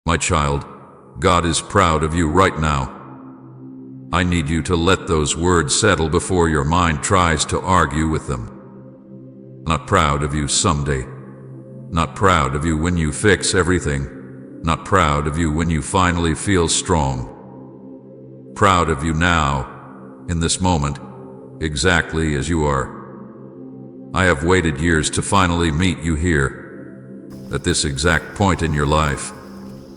My child, God is proud of you right now. I need you to let those words settle before your mind tries to argue with them. Not proud of you someday. Not proud of you when you fix everything. Not proud of you when you finally feel strong. Proud of you now, in this moment, exactly as you are. I have waited years to finally meet you here, at this exact point in your life,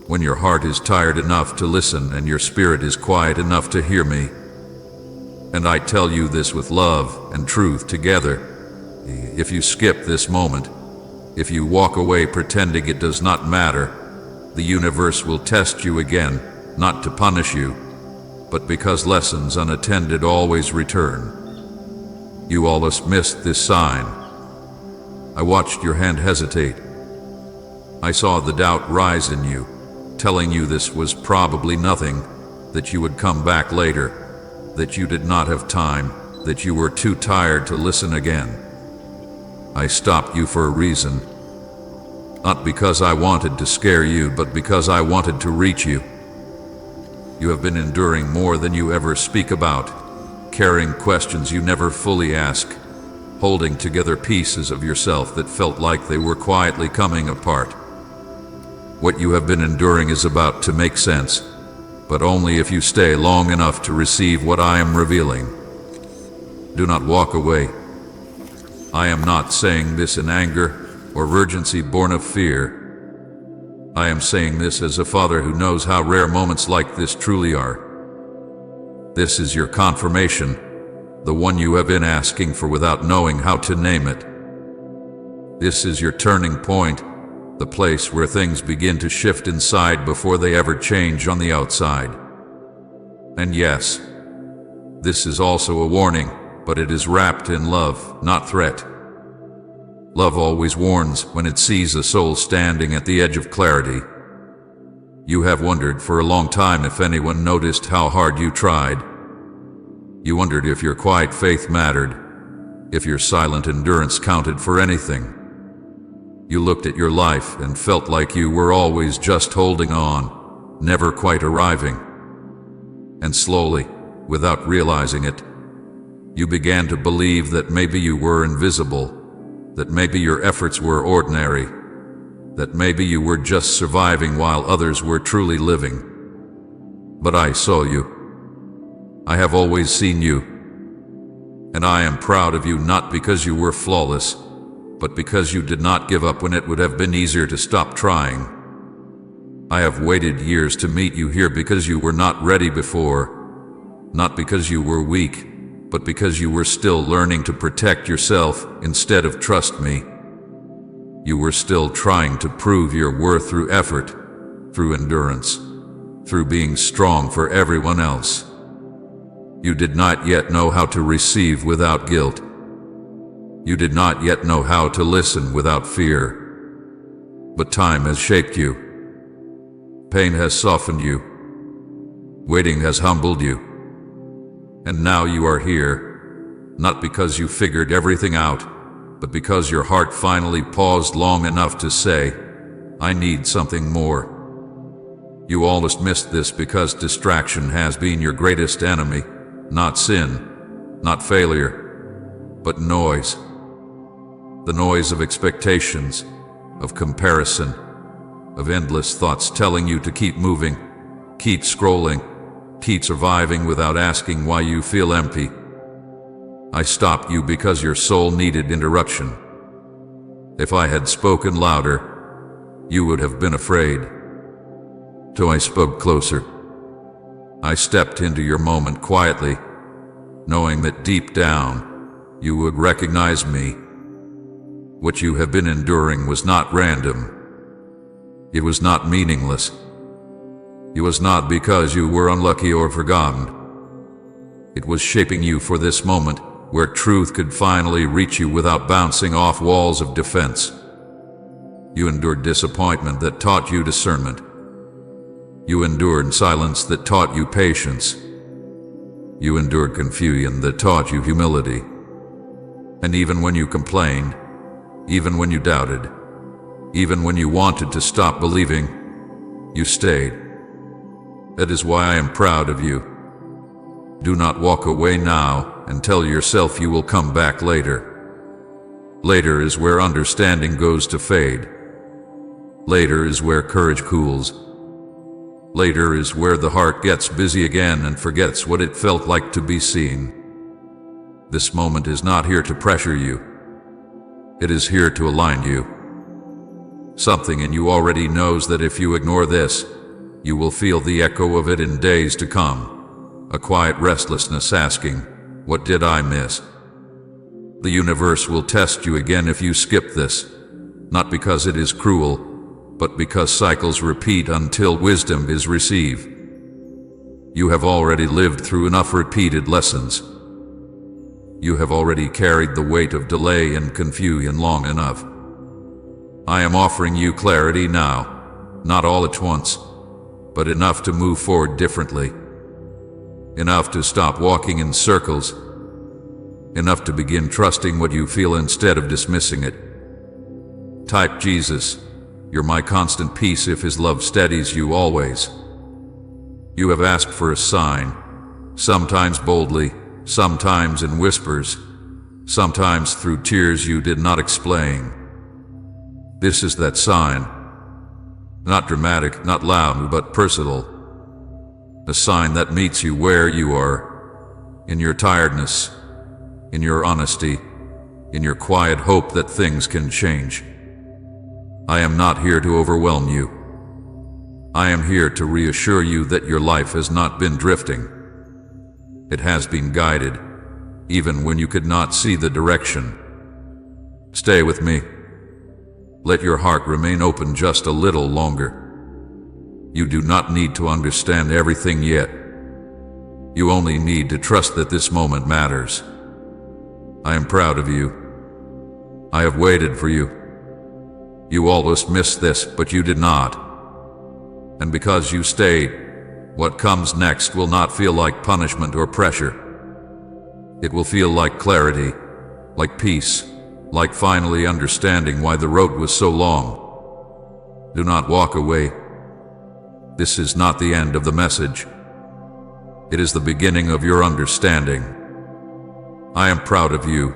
when your heart is tired enough to listen and your spirit is quiet enough to hear me. And I tell you this with love and truth together. If you skip this moment, if you walk away pretending it does not matter, the universe will test you again, not to punish you, but because lessons unattended always return. You almost missed this sign. I watched your hand hesitate. I saw the doubt rise in you, telling you this was probably nothing, that you would come back later, that you did not have time, that you were too tired to listen again. I stopped you for a reason. Not because I wanted to scare you, but because I wanted to reach you. You have been enduring more than you ever speak about, carrying questions you never fully ask, holding together pieces of yourself that felt like they were quietly coming apart. What you have been enduring is about to make sense, but only if you stay long enough to receive what I am revealing. Do not walk away. I am not saying this in anger or urgency born of fear. I am saying this as a father who knows how rare moments like this truly are. This is your confirmation, the one you have been asking for without knowing how to name it. This is your turning point, the place where things begin to shift inside before they ever change on the outside. And yes, this is also a warning, but it is wrapped in love, not threat. Love always warns when it sees a soul standing at the edge of clarity. You have wondered for a long time if anyone noticed how hard you tried. You wondered if your quiet faith mattered, if your silent endurance counted for anything. You looked at your life and felt like you were always just holding on, never quite arriving. And slowly, without realizing it, you began to believe that maybe you were invisible, that maybe your efforts were ordinary, that maybe you were just surviving while others were truly living. But I saw you. I have always seen you. And I am proud of you not because you were flawless, but because you did not give up when it would have been easier to stop trying. I have waited years to meet you here because you were not ready before, not because you were weak, but because you were still learning to protect yourself instead of trust me. You were still trying to prove your worth through effort, through endurance, through being strong for everyone else. You did not yet know how to receive without guilt. You did not yet know how to listen without fear. But time has shaped you. Pain has softened you. Waiting has humbled you. And now you are here, not because you figured everything out, but because your heart finally paused long enough to say, I need something more. You almost missed this because distraction has been your greatest enemy, not sin, not failure, but noise. The noise of expectations, of comparison, of endless thoughts telling you to keep moving, keep scrolling, keep surviving without asking why you feel empty. I stopped you because your soul needed interruption. If I had spoken louder, you would have been afraid. So I spoke closer. I stepped into your moment quietly, knowing that deep down, you would recognize me. What you have been enduring was not random. It was not meaningless. It was not because you were unlucky or forgotten. It was shaping you for this moment where truth could finally reach you without bouncing off walls of defense. You endured disappointment that taught you discernment. You endured silence that taught you patience. You endured confusion that taught you humility. And even when you complained, even when you doubted, even when you wanted to stop believing, You stayed. That is why I am proud of you. Do not walk away now and tell yourself you will come back later. Later is where understanding goes to fade. Later is where courage cools. Later is where the heart gets busy again and forgets what it felt like to be seen. This moment is not here to pressure you. It is here to align you. Something in you already knows that if you ignore this, you will feel the echo of it in days to come. A quiet restlessness asking, what did I miss? The universe will test you again if you skip this, not because it is cruel, but because cycles repeat until wisdom is received. You have already lived through enough repeated lessons. You have already carried the weight of delay and confusion long enough. I am offering you clarity now, not all at once, but enough to move forward differently. Enough to stop walking in circles. Enough to begin trusting what you feel instead of dismissing it. Type Jesus, you're my constant peace if His love steadies you always. You have asked for a sign, sometimes boldly, sometimes in whispers, sometimes through tears you did not explain. This is that sign. Not dramatic, not loud, but personal. A sign that meets you where you are, in your tiredness, in your honesty, in your quiet hope that things can change. I am not here to overwhelm you. I am here to reassure you that your life has not been drifting. It has been guided, even when you could not see the direction. Stay with me. Let your heart remain open just a little longer. You do not need to understand everything yet. You only need to trust that this moment matters. I am proud of you. I have waited for you. You almost missed this, but you did not. And because you stayed, what comes next will not feel like punishment or pressure. It will feel like clarity, like peace, like finally understanding why the road was so long. Do not walk away. This is not the end of the message. It is the beginning of your understanding. I am proud of you,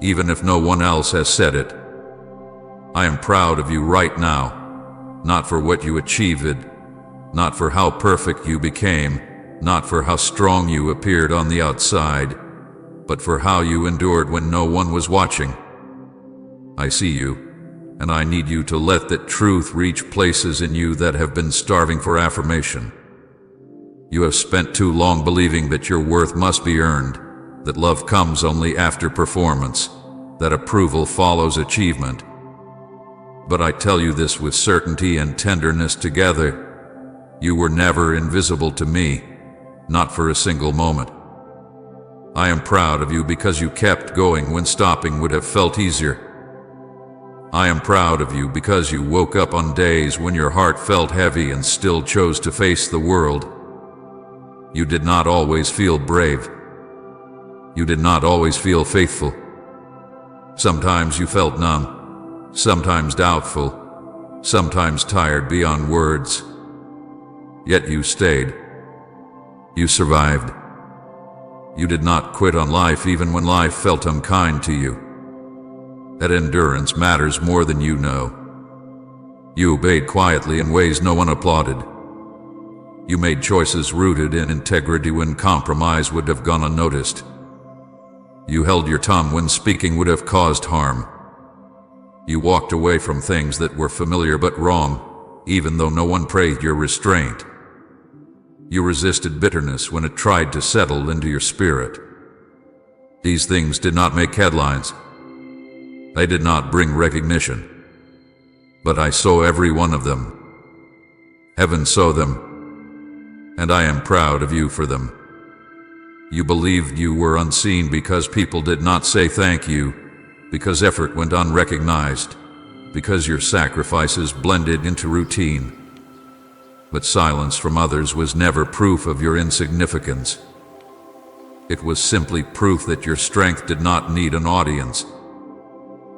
even if no one else has said it. I am proud of you right now, not for what you achieved, not for how perfect you became, not for how strong you appeared on the outside, but for how you endured when no one was watching. I see you, and I need you to let that truth reach places in you that have been starving for affirmation. You have spent too long believing that your worth must be earned, that love comes only after performance, that approval follows achievement. But I tell you this with certainty and tenderness together. You were never invisible to me, not for a single moment. I am proud of you because you kept going when stopping would have felt easier. I am proud of you because you woke up on days when your heart felt heavy and still chose to face the world. You did not always feel brave. You did not always feel faithful. Sometimes you felt numb, sometimes doubtful, sometimes tired beyond words. Yet you stayed. You survived. You did not quit on life even when life felt unkind to you. That endurance matters more than you know. You obeyed quietly in ways no one applauded. You made choices rooted in integrity when compromise would have gone unnoticed. You held your tongue when speaking would have caused harm. You walked away from things that were familiar but wrong, even though no one praised your restraint. You resisted bitterness when it tried to settle into your spirit. These things did not make headlines. They did not bring recognition. But I saw every one of them. Heaven saw them. And I am proud of you for them. You believed you were unseen because people did not say thank you, because effort went unrecognized, because your sacrifices blended into routine. But silence from others was never proof of your insignificance. It was simply proof that your strength did not need an audience.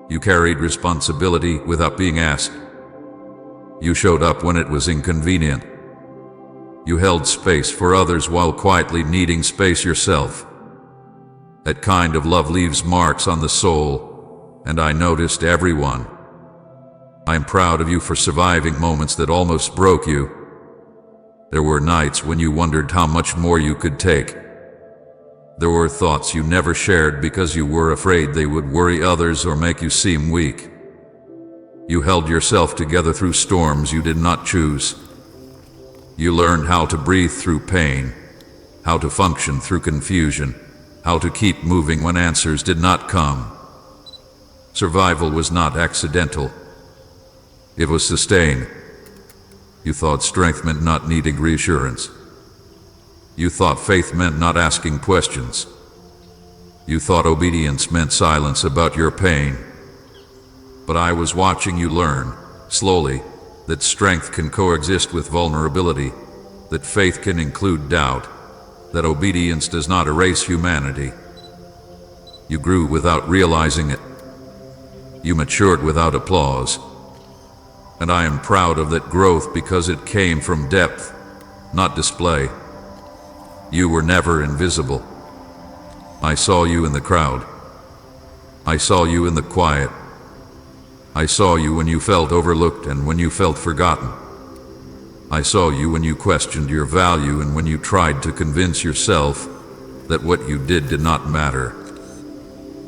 You carried responsibility without being asked. You showed up when it was inconvenient. You held space for others while quietly needing space yourself. That kind of love leaves marks on the soul, and I noticed everyone. I am proud of you for surviving moments that almost broke you. There were nights when you wondered how much more you could take. There were thoughts you never shared because you were afraid they would worry others or make you seem weak. You held yourself together through storms you did not choose. You learned how to breathe through pain, how to function through confusion, how to keep moving when answers did not come. Survival was not accidental. It was sustained. You thought strength meant not needing reassurance. You thought faith meant not asking questions. You thought obedience meant silence about your pain. But I was watching you learn, slowly, that strength can coexist with vulnerability, that faith can include doubt, that obedience does not erase humanity. You grew without realizing it. You matured without applause. And I am proud of that growth because it came from depth, not display. You were never invisible. I saw you in the crowd. I saw you in the quiet. I saw you when you felt overlooked and when you felt forgotten. I saw you when you questioned your value and when you tried to convince yourself that what you did not matter.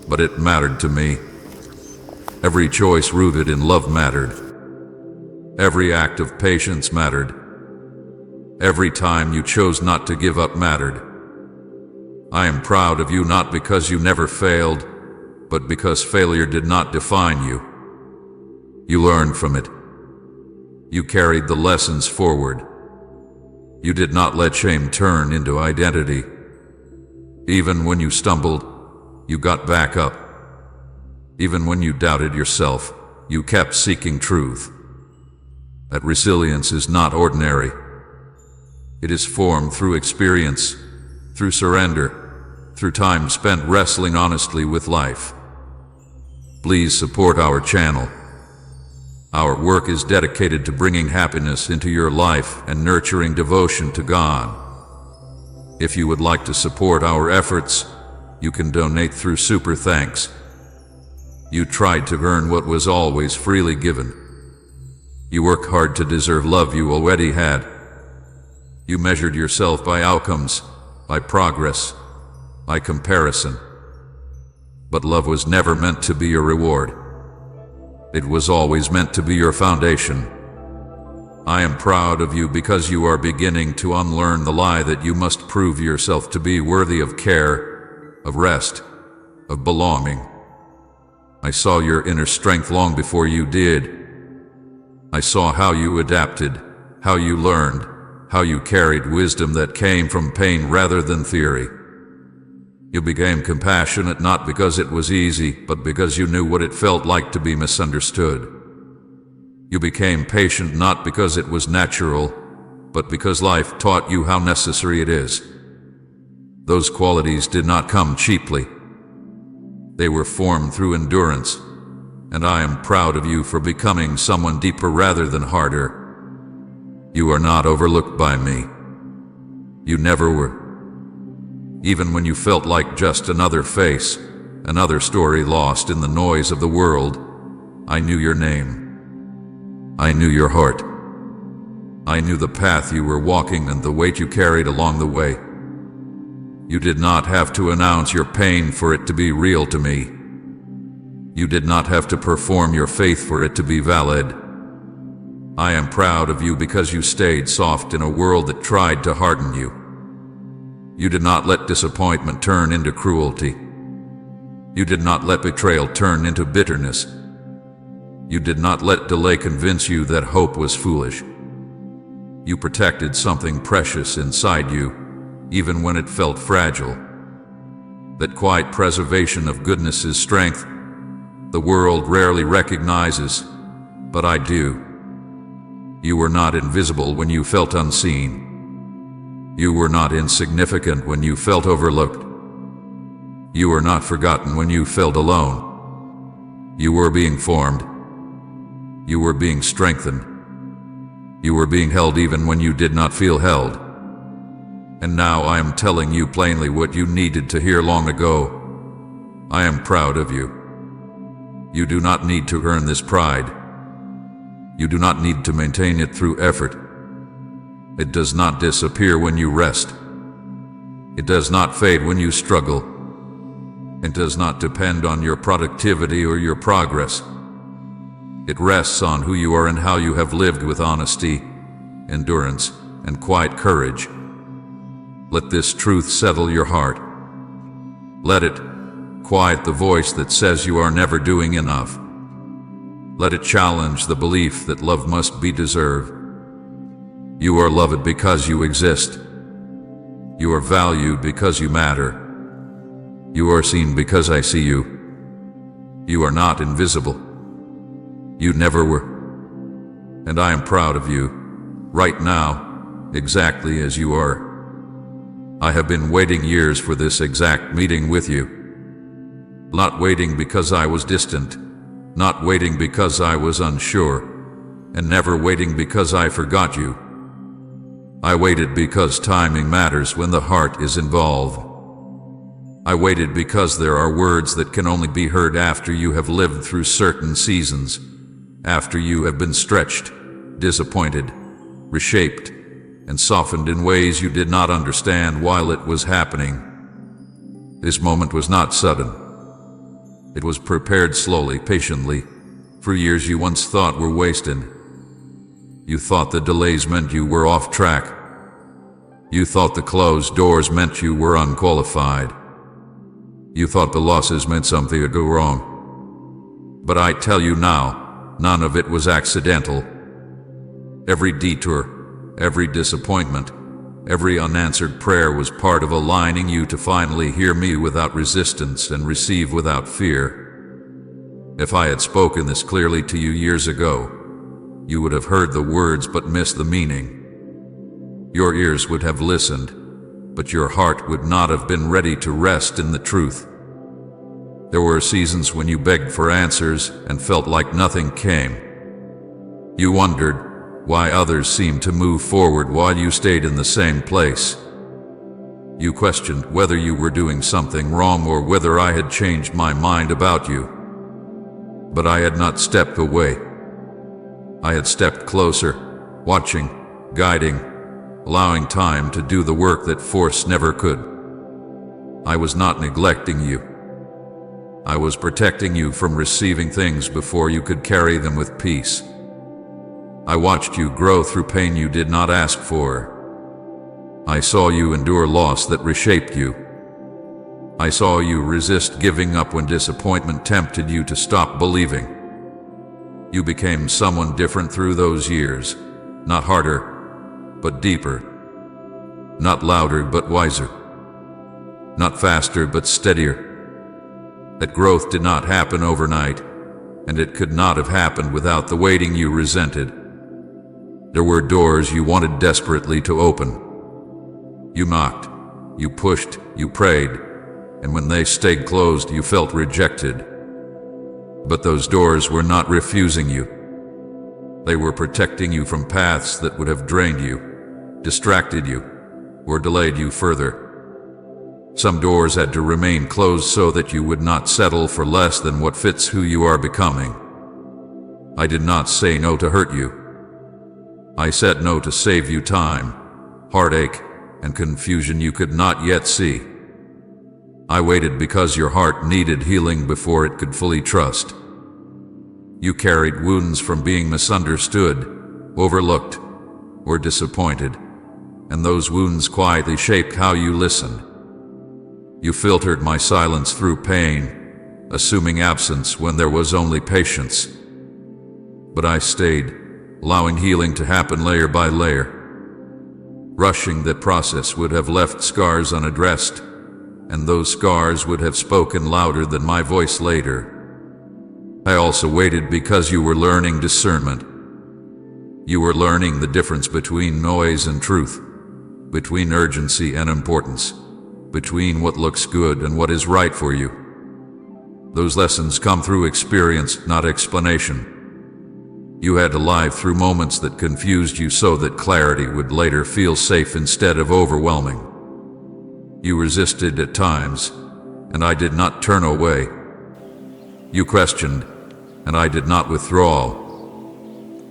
But it mattered to me. Every choice rooted in love mattered. Every act of patience mattered. Every time you chose not to give up mattered. I am proud of you not because you never failed, but because failure did not define you. You learned from it. You carried the lessons forward. You did not let shame turn into identity. Even when you stumbled, you got back up. Even when you doubted yourself, you kept seeking truth. That resilience is not ordinary. It is formed through experience, through surrender, through time spent wrestling honestly with life. Please support our channel. Our work is dedicated to bringing happiness into your life and nurturing devotion to God. If you would like to support our efforts, you can donate through Super Thanks. You tried to earn what was always freely given. You work hard to deserve love you already had. You measured yourself by outcomes, by progress, by comparison. But love was never meant to be your reward. It was always meant to be your foundation. I am proud of you because you are beginning to unlearn the lie that you must prove yourself to be worthy of care, of rest, of belonging. I saw your inner strength long before you did. I saw how you adapted, how you learned, how you carried wisdom that came from pain rather than theory. You became compassionate not because it was easy, but because you knew what it felt like to be misunderstood. You became patient not because it was natural, but because life taught you how necessary it is. Those qualities did not come cheaply. They were formed through endurance, and I am proud of you for becoming someone deeper rather than harder. You are not overlooked by me. You never were. Even when you felt like just another face, another story lost in the noise of the world, I knew your name. I knew your heart. I knew the path you were walking and the weight you carried along the way. You did not have to announce your pain for it to be real to me. You did not have to perform your faith for it to be valid. I am proud of you because you stayed soft in a world that tried to harden you. You did not let disappointment turn into cruelty. You did not let betrayal turn into bitterness. You did not let delay convince you that hope was foolish. You protected something precious inside you, even when it felt fragile. That quiet preservation of goodness is strength the world rarely recognizes, but I do. You were not invisible when you felt unseen. You were not insignificant when you felt overlooked. You were not forgotten when you felt alone. You were being formed. You were being strengthened. You were being held even when you did not feel held. And now I am telling you plainly what you needed to hear long ago. I am proud of you. You do not need to earn this pride. You do not need to maintain it through effort. It does not disappear when you rest. It does not fade when you struggle. It does not depend on your productivity or your progress. It rests on who you are and how you have lived with honesty, endurance, and quiet courage. Let this truth settle your heart. Let it quiet the voice that says you are never doing enough. Let it challenge the belief that love must be deserved. You are loved because you exist. You are valued because you matter. You are seen because I see you. You are not invisible. You never were. And I am proud of you, right now, exactly as you are. I have been waiting years for this exact meeting with you. Not waiting because I was distant, not waiting because I was unsure, and never waiting because I forgot you. I waited because timing matters when the heart is involved. I waited because there are words that can only be heard after you have lived through certain seasons, after you have been stretched, disappointed, reshaped, and softened in ways you did not understand while it was happening. This moment was not sudden. It was prepared slowly, patiently, for years you once thought were wasted. You thought the delays meant you were off track. You thought the closed doors meant you were unqualified. You thought the losses meant something would go wrong. But I tell you now, none of it was accidental. Every detour, every disappointment, every unanswered prayer was part of aligning you to finally hear me without resistance and receive without fear. If I had spoken this clearly to you years ago, you would have heard the words but missed the meaning. Your ears would have listened, but your heart would not have been ready to rest in the truth. There were seasons when you begged for answers and felt like nothing came. You wondered why others seemed to move forward while you stayed in the same place. You questioned whether you were doing something wrong or whether I had changed my mind about you. But I had not stepped away. I had stepped closer, watching, guiding, allowing time to do the work that force never could. I was not neglecting you. I was protecting you from receiving things before you could carry them with peace. I watched you grow through pain you did not ask for. I saw you endure loss that reshaped you. I saw you resist giving up when disappointment tempted you to stop believing. You became someone different through those years, not harder, but deeper. Not louder, but wiser. Not faster, but steadier. That growth did not happen overnight, and it could not have happened without the waiting you resented. There were doors you wanted desperately to open. You knocked, you pushed, you prayed, and when they stayed closed, you felt rejected. But those doors were not refusing you. They were protecting you from paths that would have drained you, distracted you, or delayed you further. Some doors had to remain closed so that you would not settle for less than what fits who you are becoming. I did not say no to hurt you. I said no to save you time, heartache, and confusion you could not yet see. I waited because your heart needed healing before it could fully trust. You carried wounds from being misunderstood, overlooked, or disappointed, and those wounds quietly shaped how you listened. You filtered my silence through pain, assuming absence when there was only patience. But I stayed, allowing healing to happen layer by layer. Rushing that process would have left scars unaddressed, and those scars would have spoken louder than my voice later. I also waited because you were learning discernment. You were learning the difference between noise and truth, between urgency and importance, between what looks good and what is right for you. Those lessons come through experience, not explanation. You had to live through moments that confused you so that clarity would later feel safe instead of overwhelming. You resisted at times, and I did not turn away. You questioned, and I did not withdraw.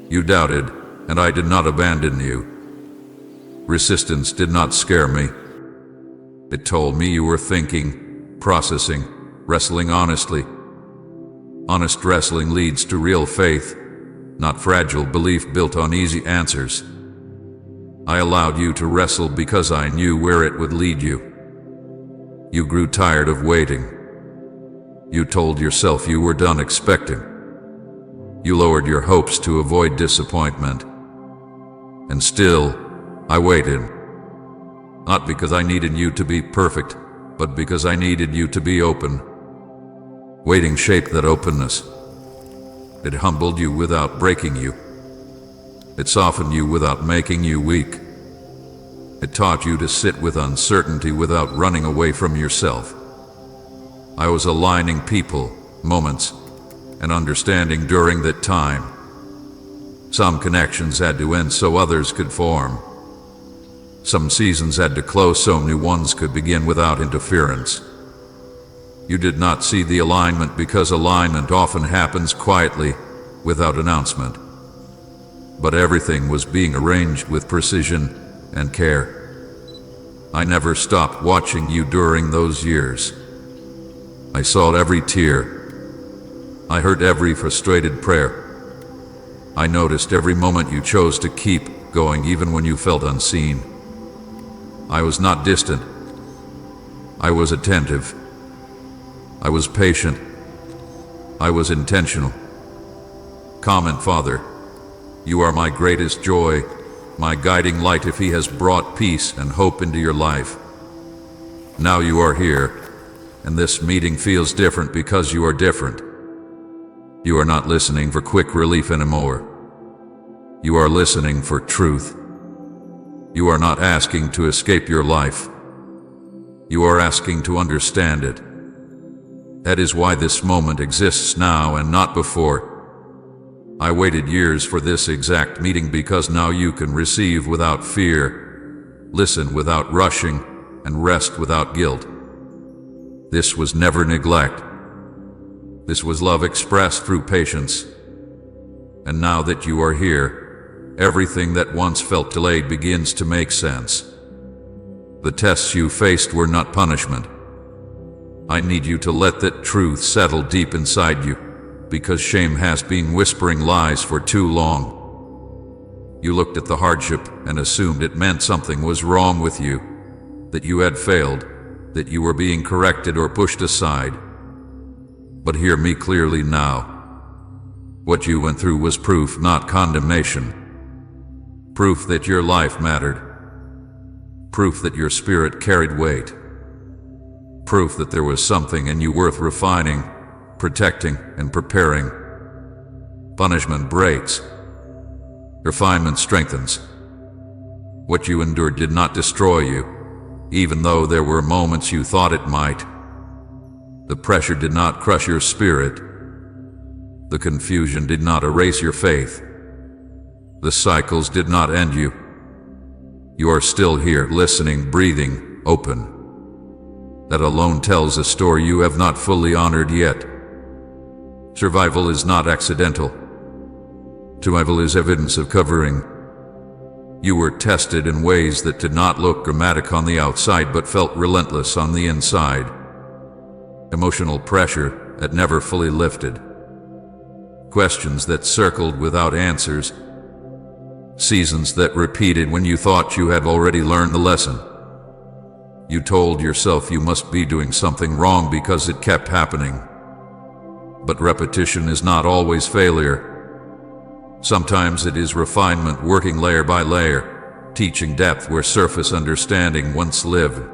You doubted, and I did not abandon you. Resistance did not scare me. It told me you were thinking, processing, wrestling honestly. Honest wrestling leads to real faith, not fragile belief built on easy answers. I allowed you to wrestle because I knew where it would lead you. You grew tired of waiting. You told yourself you were done expecting. You lowered your hopes to avoid disappointment. And still, I waited. Not because I needed you to be perfect, but because I needed you to be open. Waiting shaped that openness. It humbled you without breaking you. It softened you without making you weak. It taught you to sit with uncertainty without running away from yourself. I was aligning people, moments, and understanding during that time. Some connections had to end so others could form. Some seasons had to close so new ones could begin without interference. You did not see the alignment because alignment often happens quietly, without announcement. But everything was being arranged with precision and care. I never stopped watching you during those years. I saw every tear. I heard every frustrated prayer. I noticed every moment you chose to keep going even when you felt unseen. I was not distant. I was attentive. I was patient. I was intentional. Comment, Father, you are my greatest joy, my guiding light if He has brought peace and hope into your life. Now you are here, and this meeting feels different because you are different. You are not listening for quick relief anymore. You are listening for truth. You are not asking to escape your life. You are asking to understand it. That is why this moment exists now and not before. I waited years for this exact meeting because now you can receive without fear, listen without rushing, and rest without guilt. This was never neglect. This was love expressed through patience. And now that you are here, everything that once felt delayed begins to make sense. The tests you faced were not punishment. I need you to let that truth settle deep inside you, because shame has been whispering lies for too long. You looked at the hardship and assumed it meant something was wrong with you, that you had failed, that you were being corrected or pushed aside. But hear me clearly now. What you went through was proof, not condemnation. Proof that your life mattered. Proof that your spirit carried weight. Proof that there was something in you worth refining, protecting, and preparing. Punishment breaks. Refinement strengthens. What you endured did not destroy you, even though there were moments you thought it might. The pressure did not crush your spirit. The confusion did not erase your faith. The cycles did not end you. You are still here, listening, breathing, open. That alone tells a story you have not fully honored yet. Survival is not accidental. Survival is evidence of covering. You were tested in ways that did not look dramatic on the outside but felt relentless on the inside. Emotional pressure that never fully lifted. Questions that circled without answers. Seasons that repeated when you thought you had already learned the lesson. You told yourself you must be doing something wrong because it kept happening. But repetition is not always failure. Sometimes it is refinement working layer by layer, teaching depth where surface understanding once lived.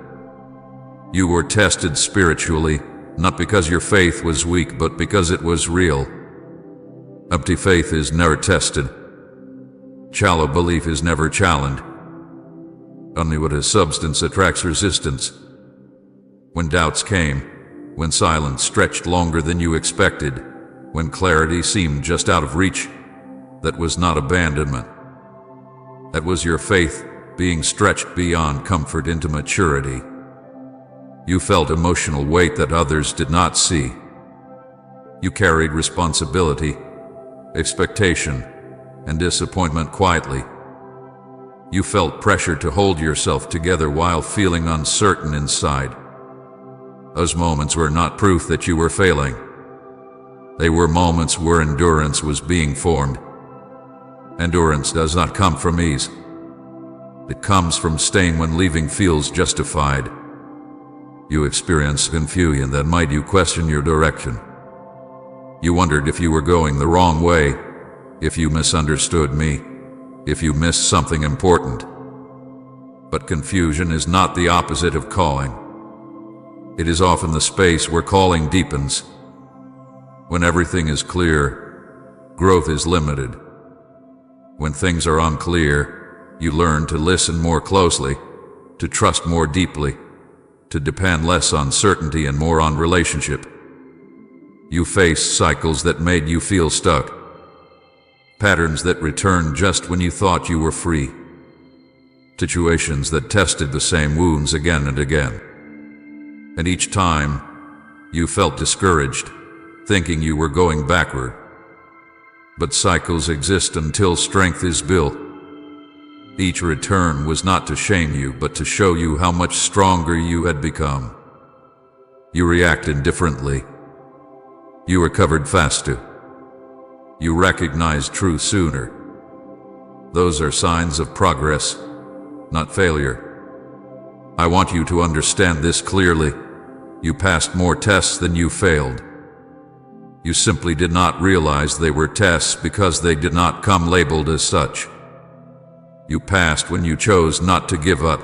You were tested spiritually, not because your faith was weak, but because it was real. Empty faith is never tested. Shallow belief is never challenged. Only what has substance attracts resistance. When doubts came, when silence stretched longer than you expected, when clarity seemed just out of reach, That was not abandonment. That was your faith being stretched beyond comfort into maturity. You felt emotional weight that others did not see. You carried responsibility, expectation, and disappointment quietly. You felt pressure to hold yourself together while feeling uncertain inside. Those moments were not proof that you were failing. They were moments where endurance was being formed. Endurance does not come from ease. It comes from staying when leaving feels justified. You experienced confusion that made you question your direction. You wondered if you were going the wrong way, if you misunderstood me, if you missed something important. But confusion is not the opposite of calling. It is often the space where calling deepens. When everything is clear, growth is limited. When things are unclear, you learn to listen more closely, to trust more deeply, to depend less on certainty and more on relationship. You faced cycles that made you feel stuck, patterns that returned just when you thought you were free, situations that tested the same wounds again and again. And each time, you felt discouraged, thinking you were going backward. But cycles exist until strength is built. Each return was not to shame you, but to show you how much stronger you had become. You reacted differently. You recovered faster. You recognized truth sooner. Those are signs of progress, not failure. I want you to understand this clearly. You passed more tests than you failed. You simply did not realize they were tests because they did not come labeled as such. You passed when you chose not to give up.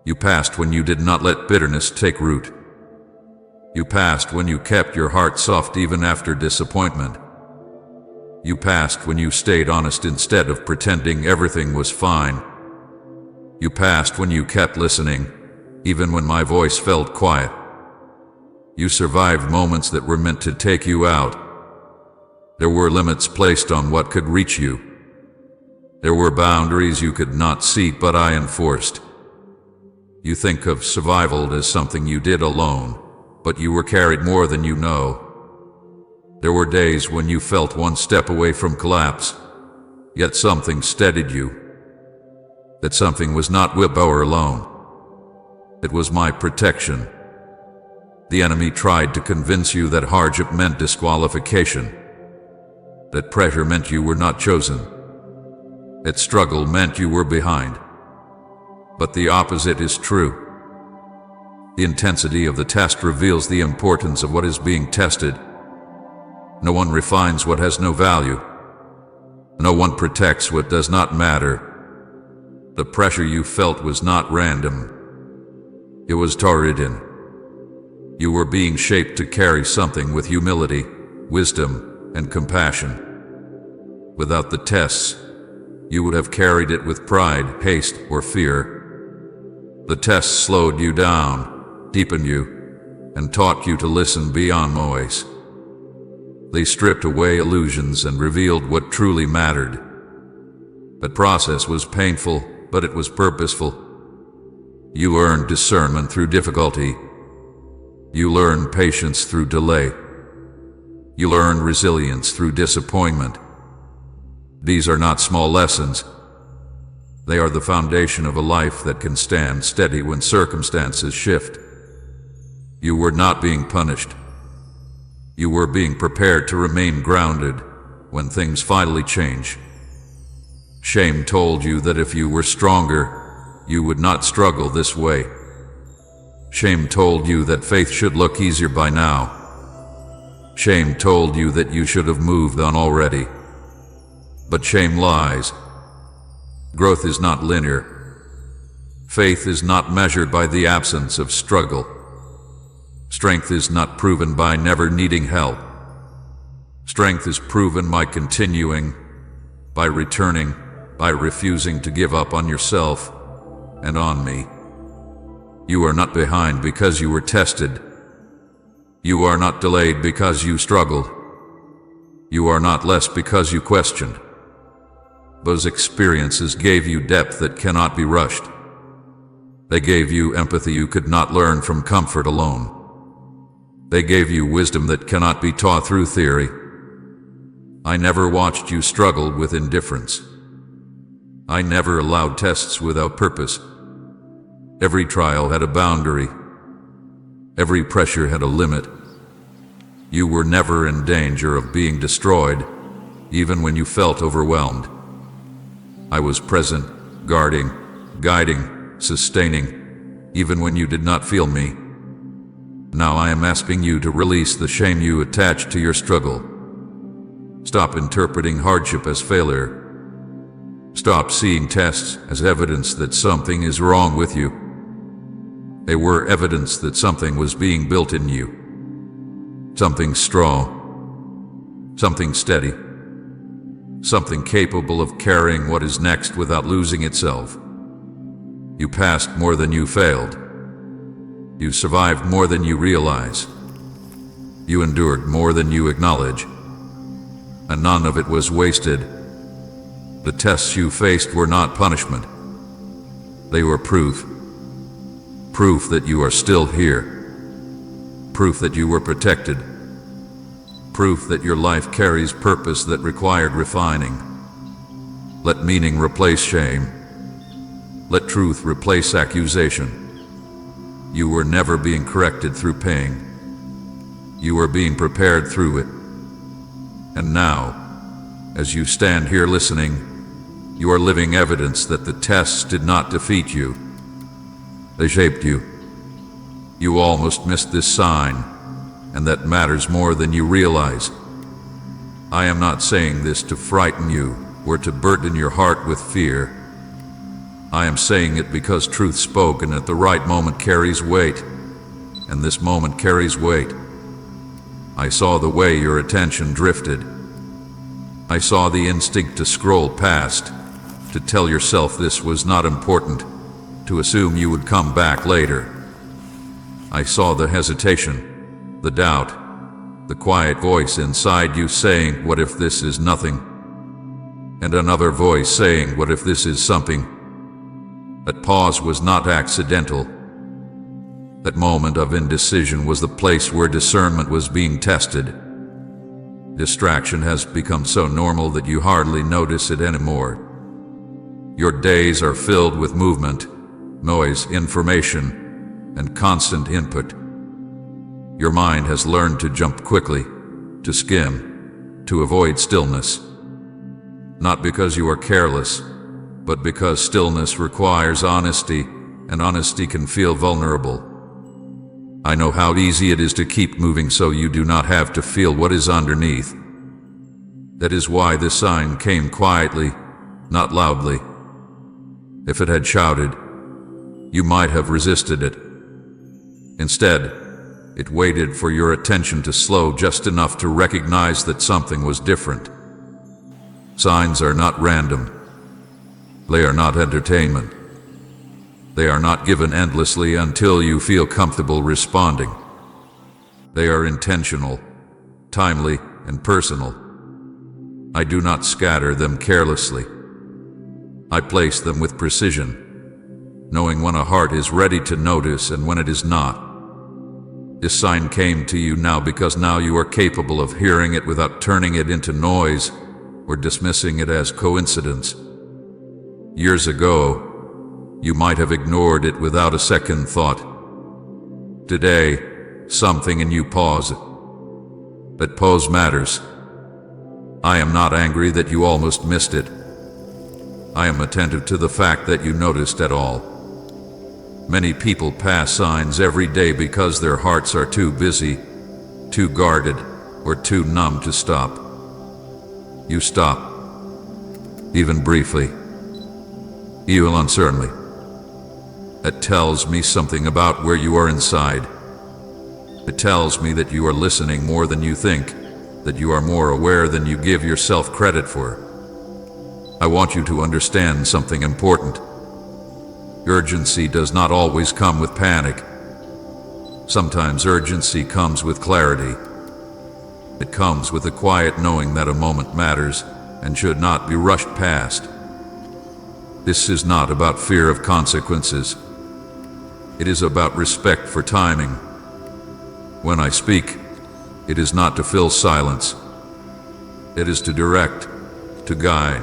You passed when you did not let bitterness take root. You passed when you kept your heart soft even after disappointment. You passed when you stayed honest instead of pretending everything was fine. You passed when you kept listening, even when my voice felt quiet. You survived moments that were meant to take you out. There were limits placed on what could reach you. There were boundaries you could not see, but I enforced. You think of survival as something you did alone, but you were carried more than you know. There were days when you felt one step away from collapse, yet something steadied you. That something was not willpower alone. It was my protection. The enemy tried to convince you that hardship meant disqualification, that pressure meant you were not chosen, that struggle meant you were behind. But the opposite is true. The intensity of the test reveals the importance of what is being tested. No one refines what has no value. No one protects what does not matter. The pressure you felt was not random. It was targeted in. You were being shaped to carry something with humility, wisdom, and compassion. Without the tests, you would have carried it with pride, haste, or fear. The tests slowed you down, deepened you, and taught you to listen beyond noise. They stripped away illusions and revealed what truly mattered. That process was painful, but it was purposeful. You earned discernment through difficulty. You learned patience through delay. You learned resilience through disappointment. These are not small lessons. They are the foundation of a life that can stand steady when circumstances shift. You were not being punished. You were being prepared to remain grounded when things finally change. Shame told you that if you were stronger, you would not struggle this way. Shame told you that faith should look easier by now. Shame told you that you should have moved on already. But shame lies. Growth is not linear. Faith is not measured by the absence of struggle. Strength is not proven by never needing help. Strength is proven by continuing, by returning, by refusing to give up on yourself and on me. You are not behind because you were tested. You are not delayed because you struggled. You are not less because you questioned. Those experiences gave you depth that cannot be rushed. They gave you empathy you could not learn from comfort alone. They gave you wisdom that cannot be taught through theory. I never watched you struggle with indifference. I never allowed tests without purpose. Every trial had a boundary. Every pressure had a limit. You were never in danger of being destroyed, even when you felt overwhelmed. I was present, guarding, guiding, sustaining, even when you did not feel me. Now I am asking you to release the shame you attached to your struggle. Stop interpreting hardship as failure. Stop seeing tests as evidence that something is wrong with you. They were evidence that something was being built in you. Something strong. Something steady. Something capable of carrying what is next without losing itself. You passed more than you failed. You survived more than you realize. You endured more than you acknowledge. And none of it was wasted. The tests you faced were not punishment. They were proof. Proof that you are still here. Proof that you were protected. Proof that your life carries purpose that required refining. Let meaning replace shame. Let truth replace accusation. You were never being corrected through pain. You were being prepared through it. And now, as you stand here listening, you are living evidence that the tests did not defeat you. They shaped you. You almost missed this sign, and that matters more than you realize. I am not saying this to frighten you or to burden your heart with fear. I am saying it because truth spoken at the right moment carries weight, and this moment carries weight. I saw the way your attention drifted. I saw the instinct to scroll past, to tell yourself this was not important, to assume you would come back later. I saw the hesitation, the doubt, the quiet voice inside you saying, "What if this is nothing?" And another voice saying, "What if this is something?" That pause was not accidental. That moment of indecision was the place where discernment was being tested. Distraction has become so normal that you hardly notice it anymore. Your days are filled with movement, noise, information, and constant input. Your mind has learned to jump quickly, to skim, to avoid stillness. Not because you are careless, but because stillness requires honesty, and honesty can feel vulnerable. I know how easy it is to keep moving so you do not have to feel what is underneath. That is why this sign came quietly, not loudly. If it had shouted, you might have resisted it. Instead, it waited for your attention to slow just enough to recognize that something was different. Signs are not random. They are not entertainment. They are not given endlessly until you feel comfortable responding. They are intentional, timely, and personal. I do not scatter them carelessly. I place them with precision, knowing when a heart is ready to notice and when it is not. This sign came to you now because now you are capable of hearing it without turning it into noise or dismissing it as coincidence. Years ago, you might have ignored it without a second thought. Today, something in you paused. That pause matters. I am not angry that you almost missed it. I am attentive to the fact that you noticed at all. Many people pass signs every day because their hearts are too busy, too guarded, or too numb to stop. You stop, even briefly, even uncertainly. That tells me something about where you are inside. It tells me that you are listening more than you think, that you are more aware than you give yourself credit for. I want you to understand something important. Urgency does not always come with panic. Sometimes urgency comes with clarity. It comes with a quiet knowing that a moment matters and should not be rushed past. This is not about fear of consequences. It is about respect for timing. When I speak, it is not to fill silence. It is to direct, to guide,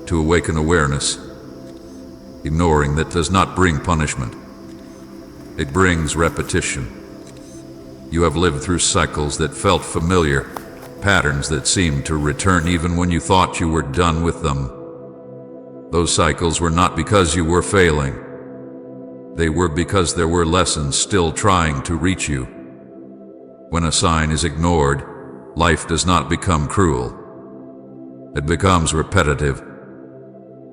to awaken awareness. Ignoring that does not bring punishment. It brings repetition. You have lived through cycles that felt familiar, patterns that seemed to return even when you thought you were done with them. Those cycles were not because you were failing. They were because there were lessons still trying to reach you. When a sign is ignored, life does not become cruel. It becomes repetitive.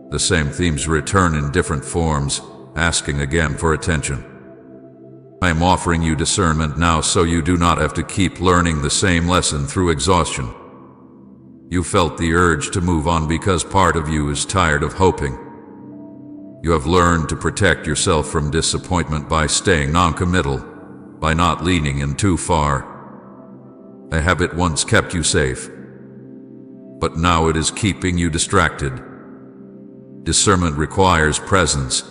The same themes return in different forms, asking again for attention. I am offering you discernment now so you do not have to keep learning the same lesson through exhaustion. You felt the urge to move on because part of you is tired of hoping. You have learned to protect yourself from disappointment by staying non-committal, by not leaning in too far. A habit once kept you safe, but now it is keeping you distracted. Discernment requires presence.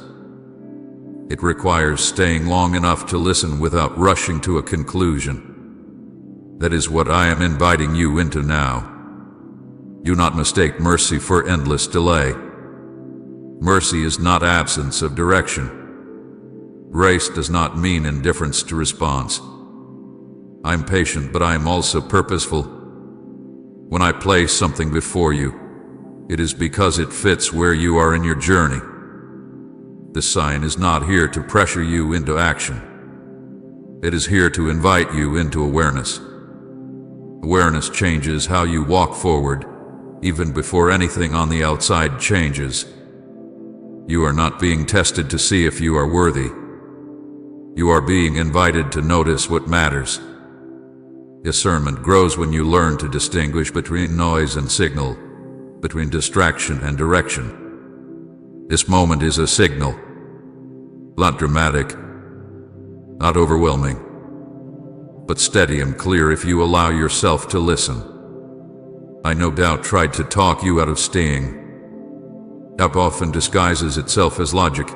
It requires staying long enough to listen without rushing to a conclusion. That is what I am inviting you into now. Do not mistake mercy for endless delay. Mercy is not absence of direction. Grace does not mean indifference to response. I am patient, but I am also purposeful. When I place something before you, it is because it fits where you are in your journey. This sign is not here to pressure you into action. It is here to invite you into awareness. Awareness changes how you walk forward, even before anything on the outside changes. You are not being tested to see if you are worthy. You are being invited to notice what matters. Discernment grows when you learn to distinguish between noise and signal, between distraction and direction. This moment is a signal, not dramatic, not overwhelming, but steady and clear if you allow yourself to listen. I no doubt tried to talk you out of staying. Doubt often disguises itself as logic.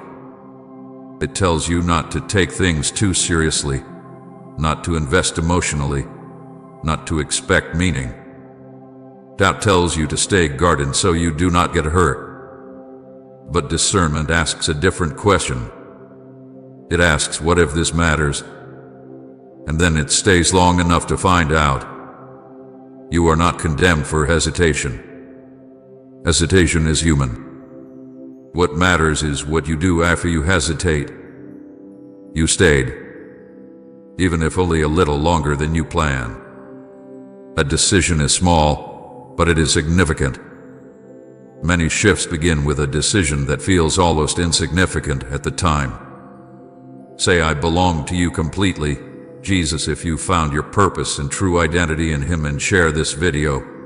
It tells you not to take things too seriously, not to invest emotionally, not to expect meaning. Doubt tells you to stay guarded so you do not get hurt. But discernment asks a different question. It asks, what if this matters? And then it stays long enough to find out. You are not condemned for hesitation. Hesitation is human. What matters is what you do after you hesitate. You stayed, even if only a little longer than you planned. A decision is small, but it is significant. Many shifts begin with a decision that feels almost insignificant at the time. Say, I belong to you completely, Jesus, if you found your purpose and true identity in Him, and share this video.